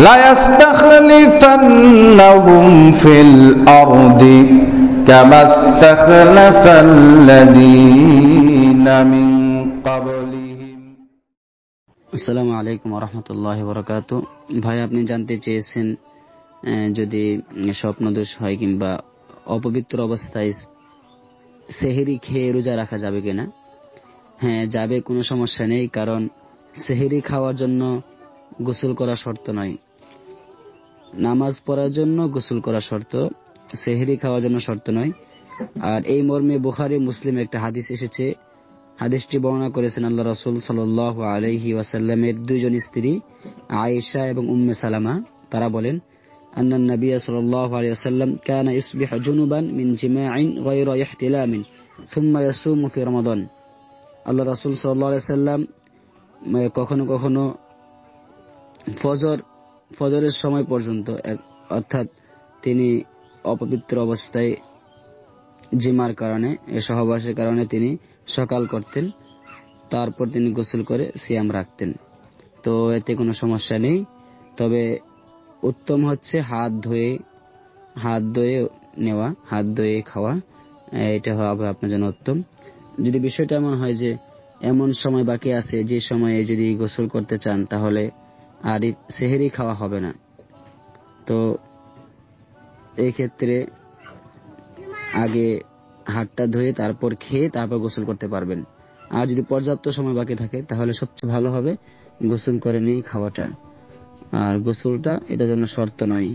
লায়াস্তাখলিফান্নাহুম feel আরদি কামা ইস্তাখলাফাল্লাযীনা মিন ক্বাবলিহিম। আসসালামু আলাইকুম ওয়া রাহমাতুল্লাহি ওয়া বারাকাতুহু। ভাই, আপনি জানতে চেয়েছেন যদি স্বপ্নদোষ হয় কিংবা অপবিত্র অবস্থায় সেহরি খেয়ে রোজা রাখা যাবে কিনা। হ্যাঁ, যাবে, কোনো সমস্যা নেই। কারণ সেহরি খাওয়ার জন্য গোসল করা শর্ত নয়, নামাজ পড়ার জন্য গোসল করা শর্ত, সেহরি খাওয়ার জন্য শর্ত নয়। আর এই মর্মে বুখারী মুসলিম একটা হাদিস এসেছে। হাদিসটি বর্ণনা করেছেন আল্লাহ রাসূল সাল্লাল্লাহু আলাইহি ওয়াসাল্লামের দুইজন স্ত্রী আয়েশা এবং উম্মে সালামা। তারা বলেন, আন্নান নবী সাল্লাল্লাহু আলাইহি ওয়াসাল্লাম কানা ইসবিহু জুনুবান মিন জিমাইন গায়রা ইহতিলামিন সুম্মা ইয়াসুমু ফি রমাদান। আল্লাহ রাসূল সাল্লাল্লাহু আলাইহি ওয়াসাল্লাম কখনো কখনো ফজরের সময় পর্যন্ত, অর্থাৎ তিনি অপবিত্র অবস্থায় জিমার কারণে, সহবাসের কারণে তিনি সকাল করতেন, তারপর তিনি গোসল করে সিয়াম রাখতেন। তো এতে কোনো সমস্যা নেই। তবে উত্তম হচ্ছে হাত ধুয়ে নেওয়া, হাত ধুয়ে খাওয়া, এটা হবে আপনার জন্য উত্তম। যদি বিষয়টা এমন হয় যে এমন সময় বাকি আছে যে সময়ে যদি গোসল করতে চান, তাহলে আর সেহরি খাওয়া হবে না। তো এই ক্ষেত্রে আগে হাতটা ধুয়ে তারপর খেয়ে তারপর গোসল করতে পারবেন। আর যদি পর্যাপ্ত সময় বাকি থাকে তাহলে সবচেয়ে ভালো হবে গোসল করে নিয়ে খাওয়াটা। আর গোসলটা এটার জন্য শর্ত নয়।